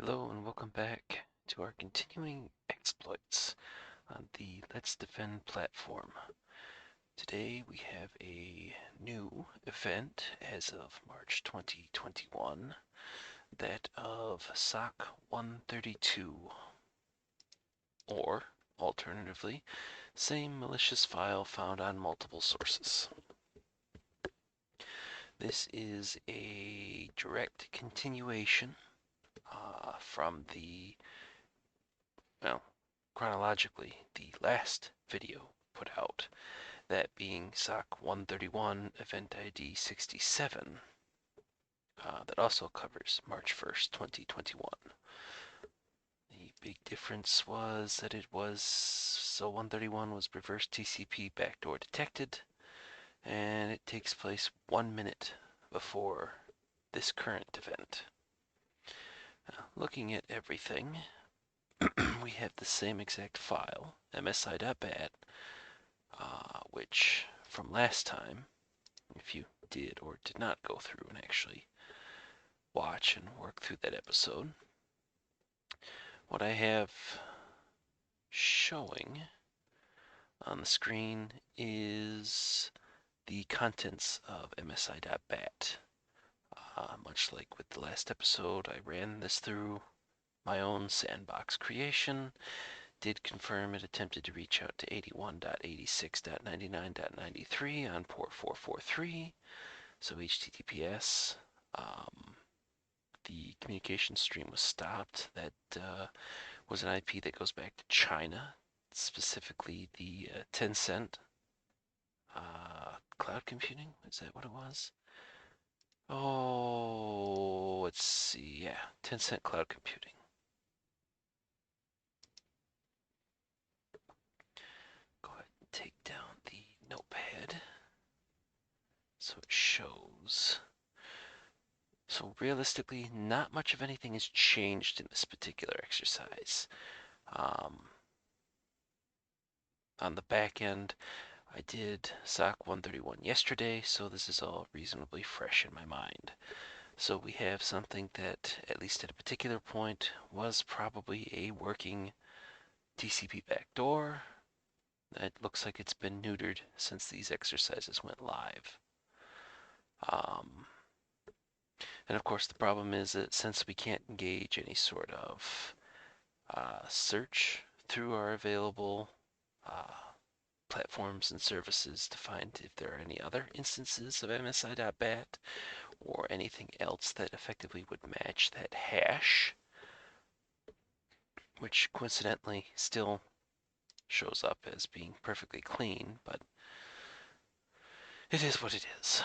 Hello and welcome back to our continuing exploits on the Let's Defend platform. Today we have a new event as of March 2021, that of SOC132, or alternatively, Same Malicious File Found on Multiple Sources. This is a direct continuation from the, well, chronologically, the last video put out, that being SOC131 EventID 67, that also covers March 1st, 2021. The big difference was that it was, so 131 was reverse TCP backdoor detected, and it takes place 1 minute before this current event. Looking at everything, we have the same exact file, msi.bat, which from last time, if you did or did not go through and actually watch and work through that episode, what I have showing on the screen is the contents of msi.bat. Much like with the last episode, I ran this through my own sandbox creation, did confirm it attempted to reach out to 81.86.99.93 on port 443, so HTTPS. The communication stream was stopped. That was an IP that goes back to China, specifically the Tencent cloud computing. Is that what it was? Oh, let's see. Yeah, Tencent cloud computing. Go ahead and take down the notepad so it shows. So realistically, not much of anything has changed in this particular exercise. On the back end, I did SOC 131 yesterday, so this is all reasonably fresh in my mind. So we have something that, at least at a particular point, was probably a working TCP backdoor. It looks like it's been neutered since these exercises went live. And of course the problem is that since we can't engage any sort of search through our available platforms and services to find if there are any other instances of msi.bat or anything else that effectively would match that hash, which coincidentally still shows up as being perfectly clean, but it is what it is.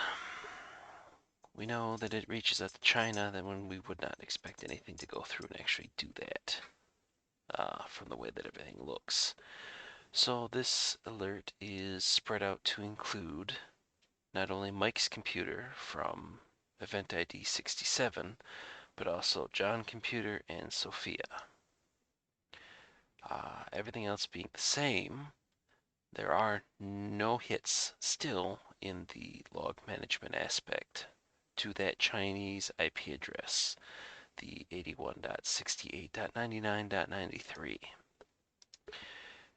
We know that it reaches out to China, then when we would not expect anything to go through and actually do that, from the way that everything looks. So this alert is spread out to include not only Mike's computer from EventID 67, but also John computer and Sophia. Everything else being the same, there are no hits still in the log management aspect to that Chinese IP address, the 81.68.99.93.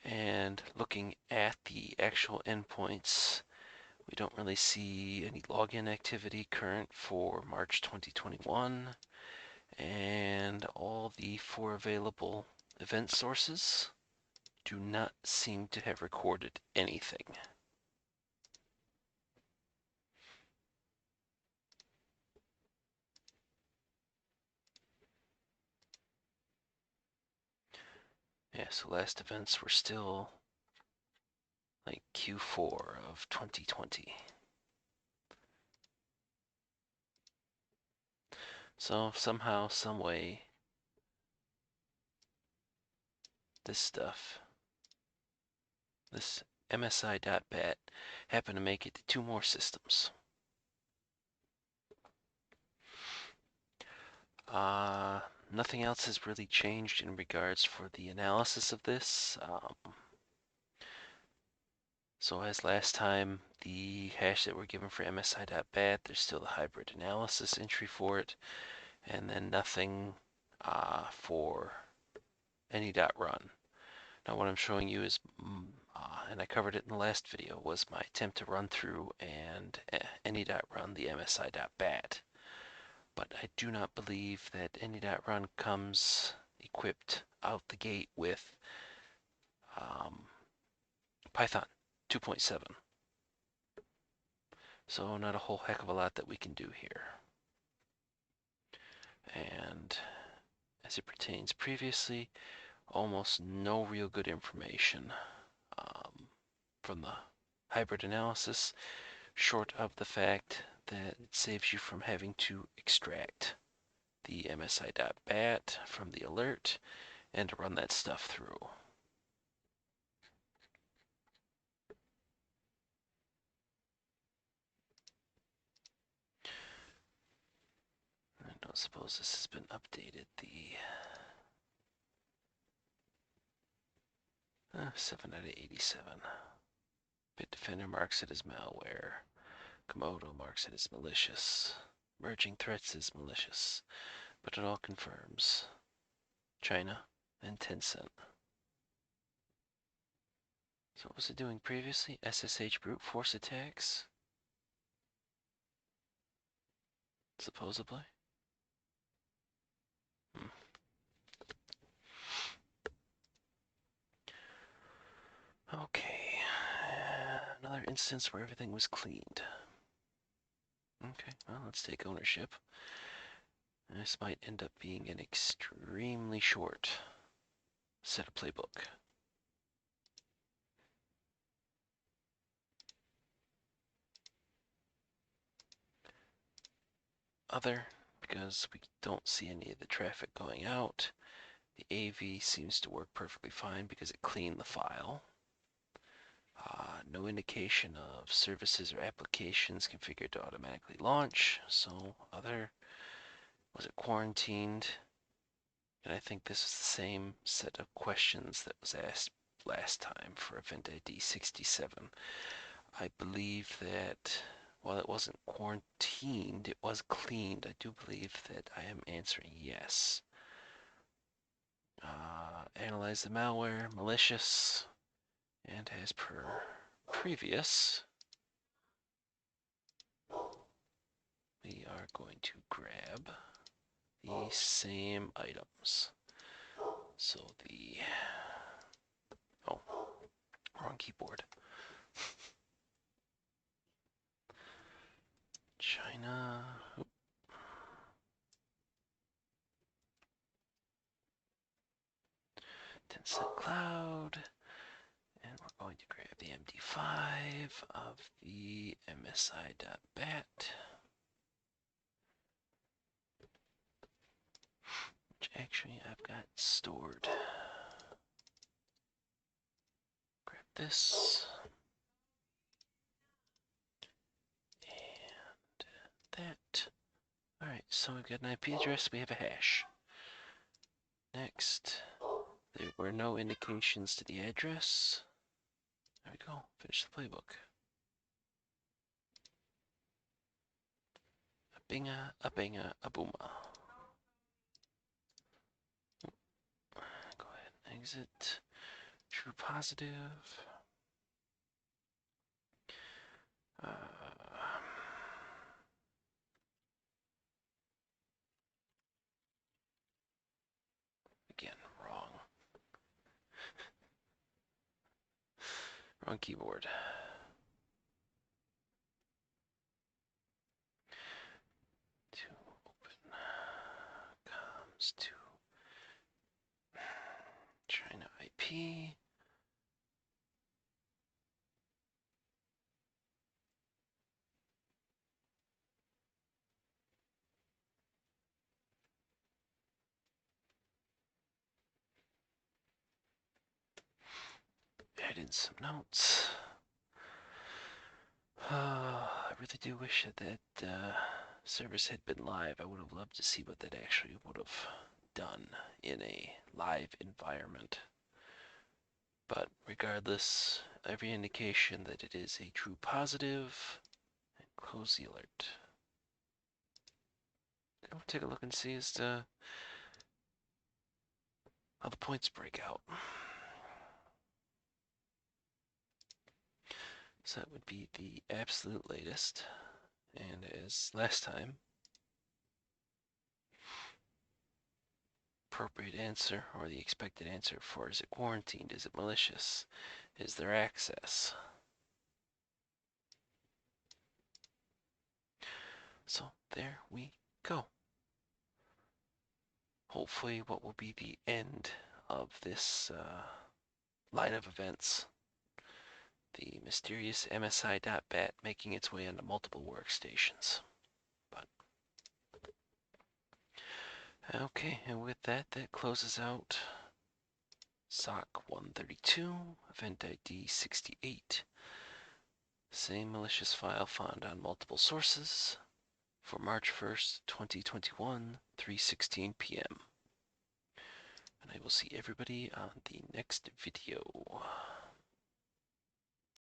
And looking at the actual endpoints, we don't really see any login activity current for March 2021, and all the 4 available event sources do not seem to have recorded anything. Yeah, so last events were still like Q4 of 2020. So somehow, some way, this stuff, this MSI.bat, happened to make it to 2 more systems. Nothing else has really changed in regards for the analysis of this. So as last time, the hash that we're given for MSI.bat, there's still the hybrid analysis entry for it, and then nothing for any .run. Now what I'm showing you is, and I covered it in the last video, was my attempt to run through and any.run the msi.bat. But I do not believe that any.run comes equipped out the gate with Python 2.7. So not a whole heck of a lot that we can do here. And as it pertains previously, almost no real good information from the hybrid analysis, short of the fact that it saves you from having to extract the msi.bat from the alert and to run that stuff through. I don't suppose this has been updated. The 7 out of 87. Bitdefender marks it as malware. Komodo marks it as malicious. Merging threats is malicious. But it all confirms China and Tencent. So what was it doing previously? SSH brute force attacks? Supposedly? Okay. Another instance where everything was cleaned. Okay, well, let's take ownership. This might end up being an extremely short set of playbook. Other, because we don't see any of the traffic going out. The AV seems to work perfectly fine because it cleaned the file. No indication of services or applications configured to automatically launch. So other, was it quarantined? And I think this is the same set of questions that was asked last time for EventID 67. I believe that while it wasn't quarantined, it was cleaned. I do believe that I am answering yes. Analyze the malware, malicious, and as per previous, we are going to grab the same items. So the, oh, wrong keyboard. China, Tencent Cloud, and we're going to grab the MD5 of the MSI.bat. Which actually I've got stored. Grab this. And that. Alright, so we've got an IP address, we have a hash. Next, there were no indications to the address. There we go, finish the playbook. A binga, a binga, a booma. Go ahead and exit. True positive. Again, wrong. Wrong keyboard. To open comes to China IP. Add in some notes. I really do wish that service had been live. I would have loved to see what that actually would have done in a live environment. But regardless, every indication that it is a true positive, and close the alert. Go take a look and see as to how the points break out. So that would be the absolute latest. And as last time, appropriate answer or the expected answer for is it quarantined, is it malicious, is there access? So there we go. Hopefully what will be the end of this line of events. The mysterious MSI.bat making its way onto multiple workstations. But okay, and with that, that closes out SOC132, EventID 68. Same malicious file found on multiple sources for March 1st, 2021, 3:16 p.m. And I will see everybody on the next video.